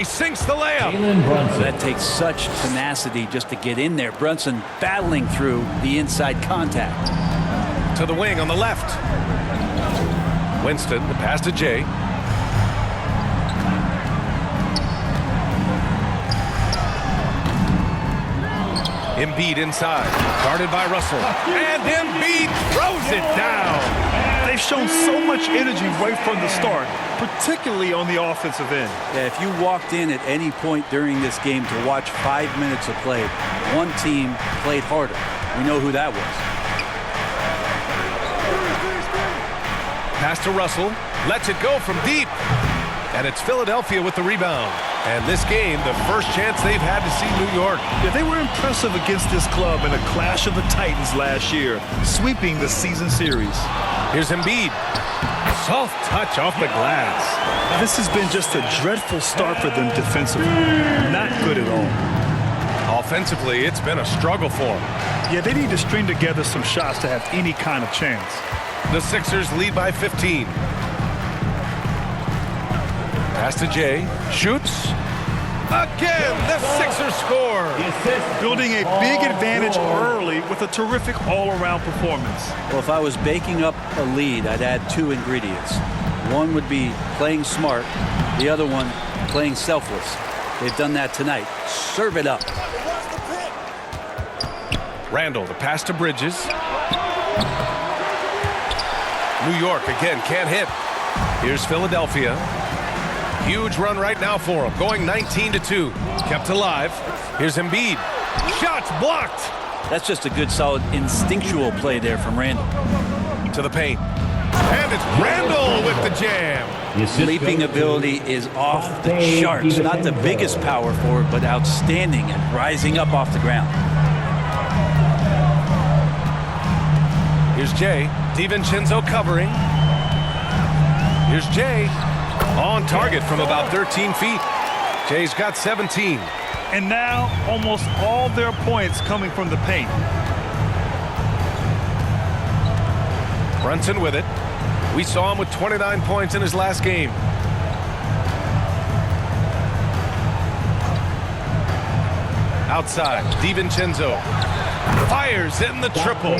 He sinks the layup. That takes such tenacity just to get in there. Brunson battling through the inside contact. To the wing on the left. Winston, the pass to Jay. Embiid inside. Guarded by Russell. And Embiid throws it down. They've shown so much energy right from the start, particularly on the offensive end. Yeah, if you walked in at any point during this game to watch 5 minutes of play, one team played harder. We know who that was. Pass to Russell. Lets it go from deep. And it's Philadelphia with the rebound. And this game, the first chance they've had to see New York. Yeah, they were impressive against this club in a clash of the Titans last year, sweeping the season series. Here's Embiid. Soft touch off the glass. This has been just a dreadful start for them defensively. Not good at all. Offensively, it's been a struggle for them. Yeah, they need to string together some shots to have any kind of chance. The Sixers lead by 15. Pass to Jay. Shoots. Again, the Sixers score. Building a big advantage early with a terrific all-around performance. Well, if I was baking up a lead, I'd add 2 ingredients. One would be playing smart. The other one, playing selfless. They've done that tonight. Serve it up. Randall, the pass to Bridges. New York again can't hit. Here's Philadelphia. Huge run right now for him, going 19-2. Kept alive. Here's Embiid. Shots blocked. That's just a good, solid, instinctual play there from Randall. To the paint. And it's Randall with the jam. Leaping ability is off the charts. Not the biggest power forward, but outstanding at rising up off the ground. Here's Jay. DiVincenzo covering. Here's Jay. On target from about 13 feet. Jay's got 17. And now almost all their points coming from the paint. Brunson with it. We saw him with 29 points in his last game. Outside, DiVincenzo fires in the triple.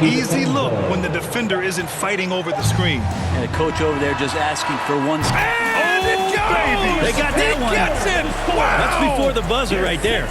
Easy look when the defender isn't fighting over the screen. And the coach over there just asking for one. And it goes! Baby. They got that one. Gets it. Wow. That's before the buzzer right there.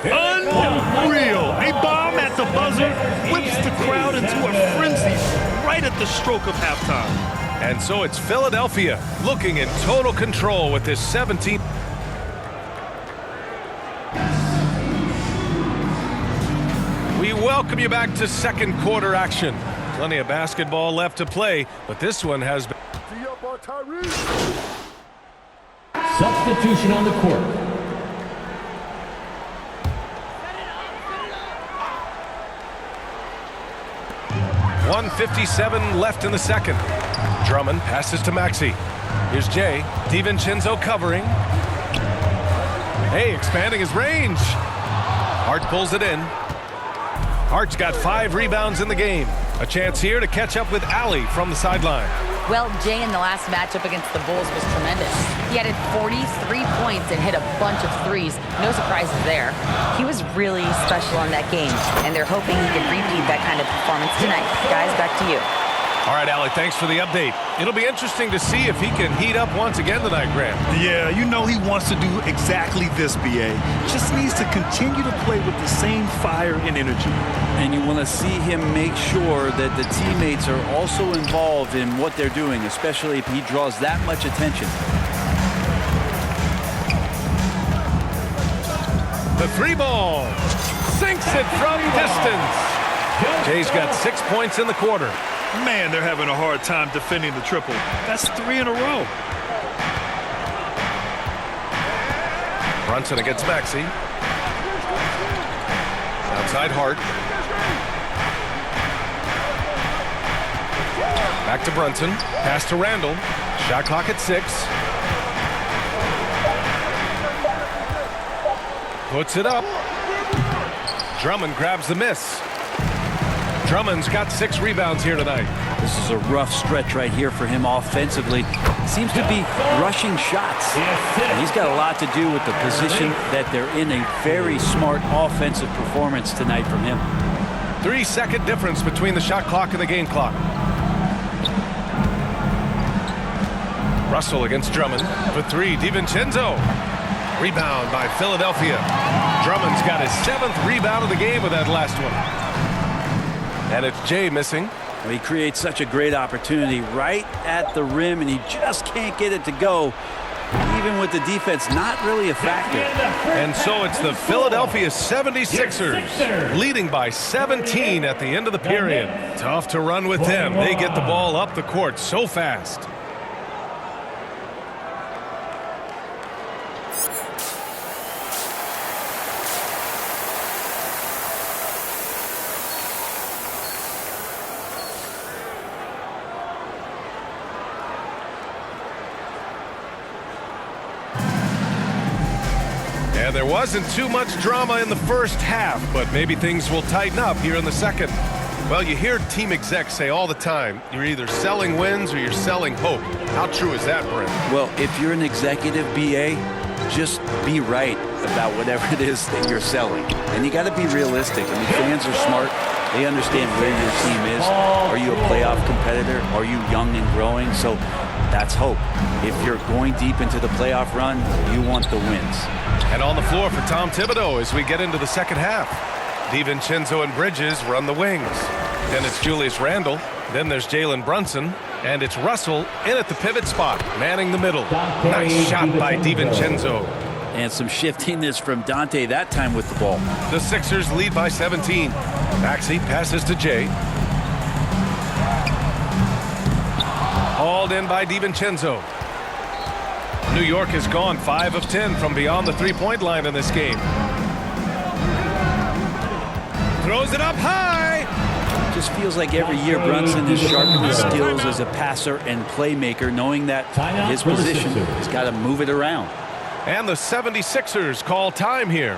Unreal. A bomb at the buzzer whips the crowd into a frenzy right at the stroke of halftime. And so it's Philadelphia looking in total control with this 17th. We welcome you back to second quarter action. Plenty of basketball left to play, but this one has been. Substitution on the court. .157 left in the second. Drummond passes to Maxey. Here's Jay. DiVincenzo covering. Hey, expanding his range. Hart pulls it in. Hart's got 5 rebounds in the game. A chance here to catch up with Allie from the sideline. Well, Jay in the last matchup against the Bulls was tremendous. He added 43 points and hit a bunch of threes. No surprises there. He was really special in that game, and they're hoping he can repeat that kind of performance tonight. Guys, back to you. All right, Allie, thanks for the update. It'll be interesting to see if he can heat up once again tonight, Graham. Yeah, you know he wants to do exactly this, BA. Just needs to continue to play with the same fire and energy. And you want to see him make sure that the teammates are also involved in what they're doing, especially if he draws that much attention. The 3-ball. Sinks it from distance. Jay's got 6 points in the quarter. Man, they're having a hard time defending the triple. That's 3 in a row. Brunson against Maxey. Outside Hart. Back to Brunson. Pass to Randall. Shot clock at 6. Puts it up. Drummond grabs the miss. Drummond's got 6 rebounds here tonight. This is a rough stretch right here for him offensively. Seems to be rushing shots. And he's got a lot to do with the position that they're in. A very smart offensive performance tonight from him. 3-second difference between the shot clock and the game clock. Russell against Drummond for 3. DiVincenzo. Rebound by Philadelphia. Drummond's got his 7th rebound of the game with that last one. And it's Jay missing. Well, he creates such a great opportunity right at the rim, and he just can't get it to go. Even with the defense not really a factor. And so it's the Philadelphia 76ers leading by 17 at the end of the period. Tough to run with them. They get the ball up the court so fast. And there wasn't too much drama in the first half, but maybe things will tighten up here in the second. Well, you hear team execs say all the time, you're either selling wins or you're selling hope. How true is that, Brent? Well, if you're an executive BA, just be right about whatever it is that you're selling. And you got to be realistic. I mean, fans are smart. They understand where your team is. Are you a playoff competitor? Are you young and growing? So that's hope. If you're going deep into the playoff run, you want the wins. And on the floor for Tom Thibodeau as we get into the second half. DiVincenzo and Bridges run the wings. Then it's Julius Randle. Then there's Jalen Brunson. And it's Russell in at the pivot spot, manning the middle. Nice shot by DiVincenzo. And some shiftiness from Dante that time with the ball. The Sixers lead by 17. Maxey passes to Jay. Hauled in by DiVincenzo. New York has gone 5 of 10 from beyond the three-point line in this game. Throws it up high. Just feels like every year Brunson has sharpened his skills as a passer and playmaker, knowing that his position has got to move it around. And the 76ers call time here.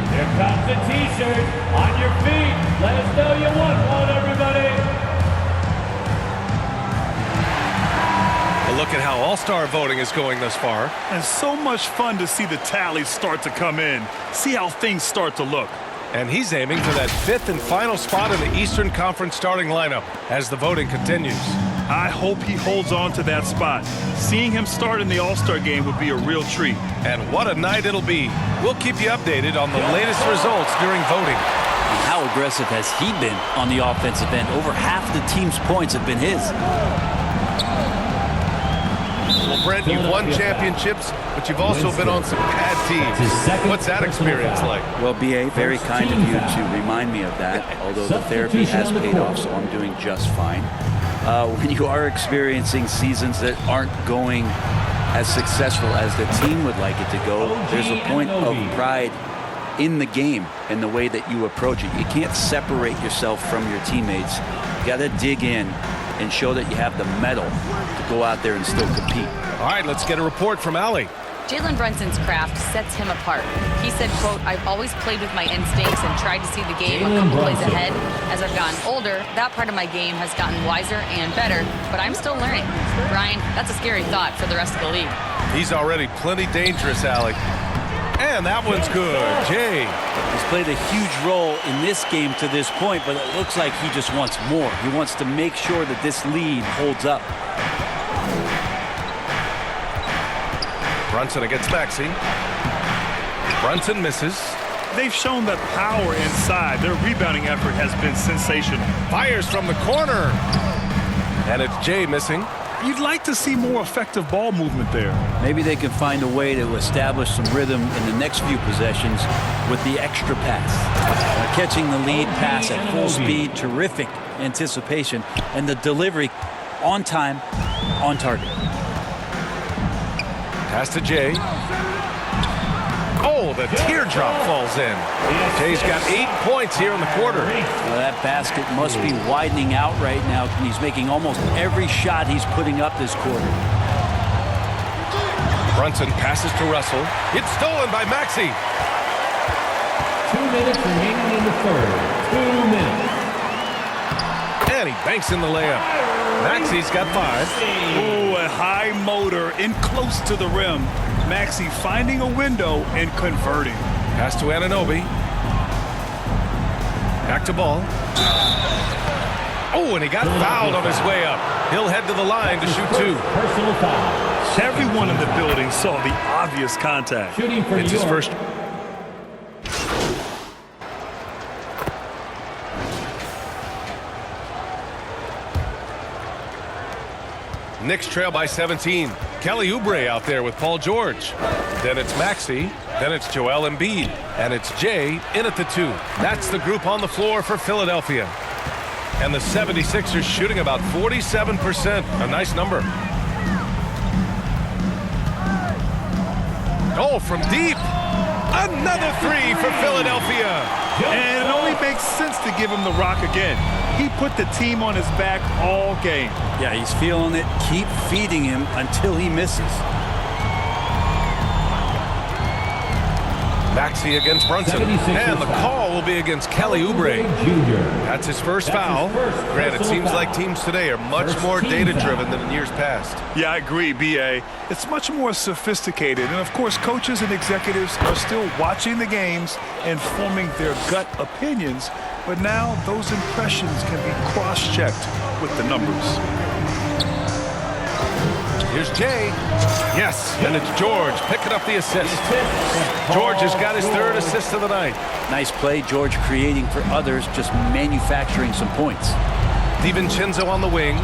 Here comes the T-shirt. On your feet. Let us know you want one, everybody. A look at how all-star voting is going thus far. And so much fun to see the tallies start to come in. See how things start to look. And he's aiming for that 5th and final spot in the Eastern Conference starting lineup as the voting continues. I hope he holds on to that spot. Seeing him start in the All-Star game would be a real treat. And what a night it'll be. We'll keep you updated on the latest results during voting. How aggressive has he been on the offensive end? Over half the team's points have been his. Well, Brent, you've won championships, but you've also been on some bad teams. What's that experience like? Well, B.A., very kind of you to remind me of that, although the therapy has paid off, so I'm doing just fine. When you are experiencing seasons that aren't going as successful as the team would like it to go, there's a point of pride in the game and the way that you approach it. You can't separate yourself from your teammates. You got to dig in and show that you have the mettle to go out there and still compete. All right, let's get a report from Allie. Jalen Brunson's craft sets him apart. He said, quote, "I've always played with my instincts and tried to see the game a couple plays ahead. As I've gotten older, that part of my game has gotten wiser and better, but I'm still learning." Brian, that's a scary thought for the rest of the league. He's already plenty dangerous, Allie. And that one's good. Jay. He's played a huge role in this game to this point, but it looks like he just wants more. He wants to make sure that this lead holds up. Brunson against Maxey. Brunson misses. They've shown that power inside. Their rebounding effort has been sensational. Fires from the corner. And it's Jay missing. You'd like to see more effective ball movement there. Maybe they can find a way to establish some rhythm in the next few possessions with the extra pass. Catching the lead pass at full speed, terrific anticipation, and the delivery on time, on target. Pass to Jay. Oh, the teardrop falls in. Jay's got 8 points here in the quarter. Well, that basket must be widening out right now. He's making almost every shot he's putting up this quarter. Brunson passes to Russell. It's stolen by Maxey. 2 minutes remaining in the third. 2 minutes. And he banks in the layup. Maxi's got 5. Ooh, a high motor in close to the rim. Maxi finding a window and converting. Pass to Anunoby. Back to ball. Oh, and he got fouled on his way up. He'll head to the line to shoot 2. Personal foul. Everyone in the building saw the obvious contact. Shooting for New It's his York. first. Knicks trail by 17. Kelly Oubre out there with Paul George. Then it's Maxi. Then it's Joel Embiid. And it's Jay in at the 2. That's the group on the floor for Philadelphia. And the 76ers shooting about 47%. A nice number. Oh, from deep. Another 3 for Philadelphia. And it only makes sense to give him the rock again. He put the team on his back all game. Yeah, he's feeling it. Keep feeding him until he misses. Maxi against Brunson. And the call will be against Kelly Oubre. That's his first foul. Grant, it seems like teams today are much more data-driven than in years past. Yeah, I agree, B.A. It's much more sophisticated. And, of course, coaches and executives are still watching the games and forming their gut opinions. But now those impressions can be cross-checked with the numbers. Here's Jay. Yes, and it's George picking up the assist. George has got his 3rd assist of the night. Nice play, George, creating for others, just manufacturing some points. DiVincenzo on the wing.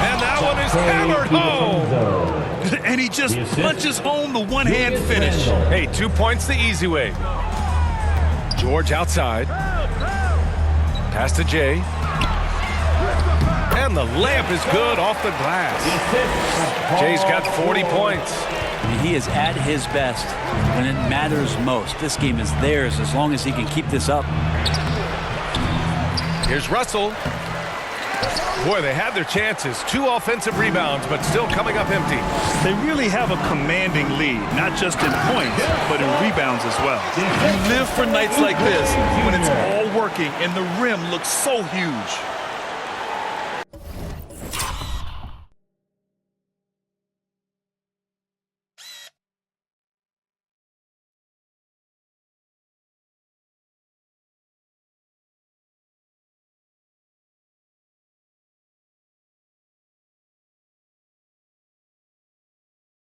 And that one is hammered home. And he just punches home the one-hand finish. Hey, 2 points the easy way. George outside. Pass to Jay. And the layup is good off the glass. Jay's got 40 points. I mean, he is at his best when it matters most. This game is theirs as long as he can keep this up. Here's Russell. Boy, they had their chances. 2 offensive rebounds, but still coming up empty. They really have a commanding lead, not just in points, but in rebounds as well. You live for nights like this when it's all working and the rim looks so huge.